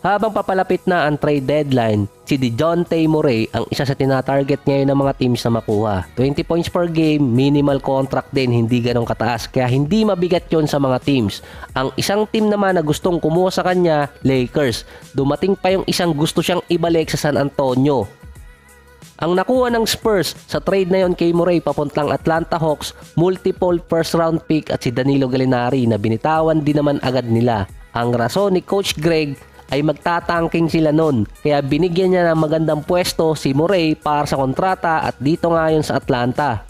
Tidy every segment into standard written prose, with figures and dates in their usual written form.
Habang papalapit na ang trade deadline, si DeJounte Murray ang isa sa tinatarget ngayon ng mga teams na makuha. 20 points per game, minimal contract din, hindi ganong kataas, kaya hindi mabigat yon sa mga teams. Ang isang team naman na gustong kumuha sa kanya, Lakers. Dumating pa yung isang gusto siyang ibalik sa San Antonio. Ang nakuha ng Spurs sa trade na yon kay Murray papuntang Atlanta Hawks, multiple first round pick at si Danilo Gallinari na binitawan din naman agad nila. Ang rason ni Coach Greg ay magtatangking sila nun, kaya binigyan niya ng magandang pwesto si Murray para sa kontrata at dito nga yun sa Atlanta.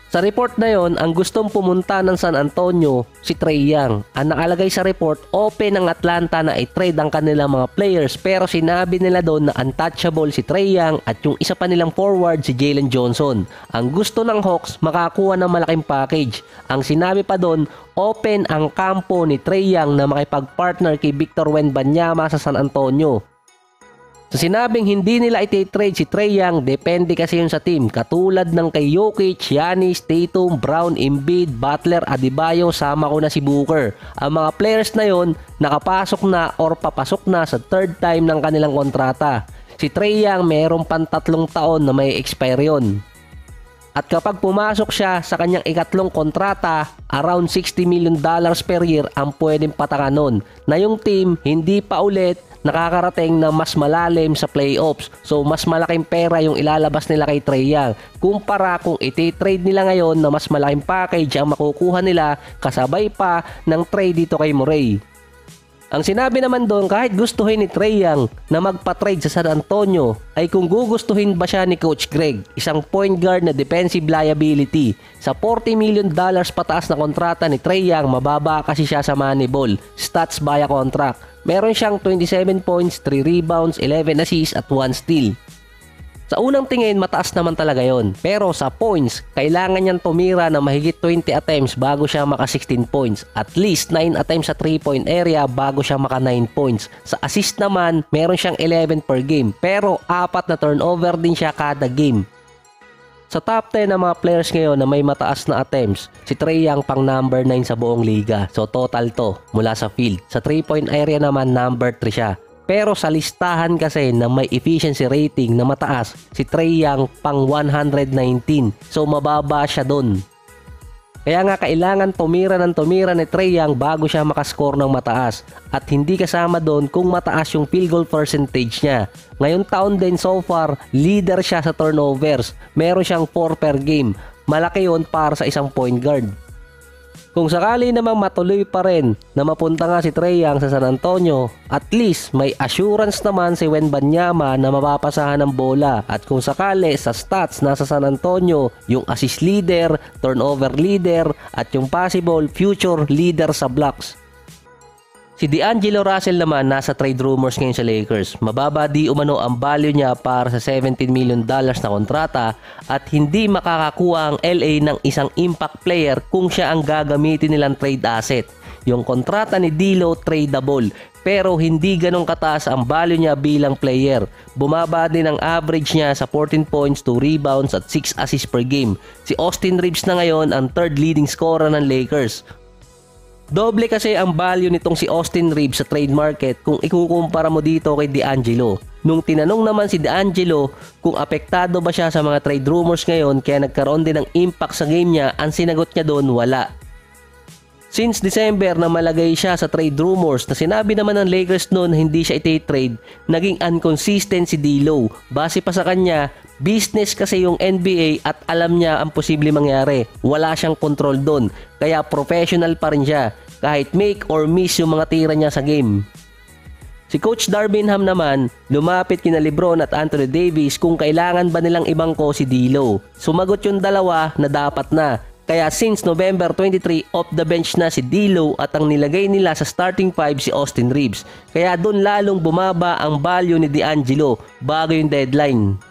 Sa report na yon, ang gustong pumunta ng San Antonio si Trae Young. Ang nakalagay sa report, open ng Atlanta na i-trade ang kanilang mga players, pero sinabi nila doon na untouchable si Trae Young at yung isa pa nilang forward si Jalen Johnson. Ang gusto ng Hawks makakuha ng malaking package. Ang sinabi pa doon, open ang kampo ni Trae Young na makipag-partner kay Victor Wembanyama sa San Antonio. Sa sinabing hindi nila iti-trade si Trae Young, depende kasi yun sa team. Katulad ng kay Jokic, Giannis, Tatum, Brown, Embiid, Butler, Adebayo, sama ko na si Booker. Ang mga players na yon nakapasok na or papasok na sa third time ng kanilang kontrata. Si Trae Young mayroon pang 3 taon na may expire yun. At kapag pumasok siya sa kanyang ikatlong kontrata, around $60 million per year ang pwedeng patakan nun, na yung team hindi pa ulit nakakarating na mas malalim sa playoffs. So mas malaking pera yung ilalabas nila kay Trae Young kumpara kung iti-trade nila ngayon na mas malaking package ang makukuha nila kasabay pa ng trade dito kay Murray. Ang sinabi naman doon, kahit gustuhin ni Trae Young na magpa-trade sa San Antonio, ay kung gugustuhin ba siya ni Coach Greg, isang point guard na defensive liability. Sa $40 million pataas na kontrata ni Trae Young, mababa kasi siya sa Moneyball, stats via contract. Meron siyang 27 points, 3 rebounds, 11 assists at 1 steal. Sa unang tingin, mataas naman talaga yon. Pero sa points, kailangan niyang tumira ng mahigit 20 attempts bago siya maka 16 points. At least 9 attempts sa 3-point area bago siya maka 9 points. Sa assist naman, meron siyang 11 per game. Pero 4 na turnover din siya kada game. Sa top 10 ng mga players ngayon na may mataas na attempts, si Trae Young pang number 9 sa buong liga. So total to mula sa field. Sa 3-point area naman, number 3 siya. Pero sa listahan kasi na may efficiency rating na mataas, si Trae Young pang 119. So mababa siya doon. Kaya nga kailangan tumira ni Trae Young bago siya makascore ng mataas. At hindi kasama doon kung mataas yung field goal percentage niya. Ngayong taon din so far, leader siya sa turnovers. Meron siyang 4 per game. Malaki yun para sa isang point guard. Kung sakali namang matuloy pa rin na mapunta nga si Trae Young sa San Antonio, at least may assurance naman si Wembanyama na mapapasahan ng bola. At kung sakali sa stats nasa San Antonio, yung assist leader, turnover leader, at yung possible future leader sa blocks. Si D'Angelo Russell naman nasa trade rumors ngayon sa Lakers. Mababa di umano ang value niya para sa $17 million na kontrata at hindi makakakuha ang LA ng isang impact player kung siya ang gagamitin nilang trade asset. Yung kontrata ni D'Lo tradable pero hindi ganong kataas ang value niya bilang player. Bumaba din ang average niya sa 14 points, 2 rebounds at 6 assists per game. Si Austin Reeves na ngayon ang third leading scorer ng Lakers. Doble kasi ang value nitong si Austin Reeves sa trade market kung ikukumpara mo dito kay D'Angelo. Nung tinanong naman si D'Angelo kung apektado ba siya sa mga trade rumors ngayon kaya nagkaroon din ng impact sa game niya, ang sinagot niya doon wala. Since December na malagay siya sa trade rumors na sinabi naman ng Lakers noon hindi siya iti-trade, naging inconsistent si D'Lo. Base pa sa kanya, business kasi yung NBA at alam niya ang posible mangyari. Wala siyang control doon, kaya professional pa rin siya kahit make or miss yung mga tira niya sa game. Si Coach Darvin Ham naman, lumapit kina LeBron at Anthony Davis kung kailangan ba nilang ibangko si D'Lo. Sumagot yung dalawa na dapat na. Kaya since November 23, off the bench na si D'Lo at ang nilagay nila sa starting 5 si Austin Reeves. Kaya doon lalong bumaba ang value ni D'Angelo bago yung deadline.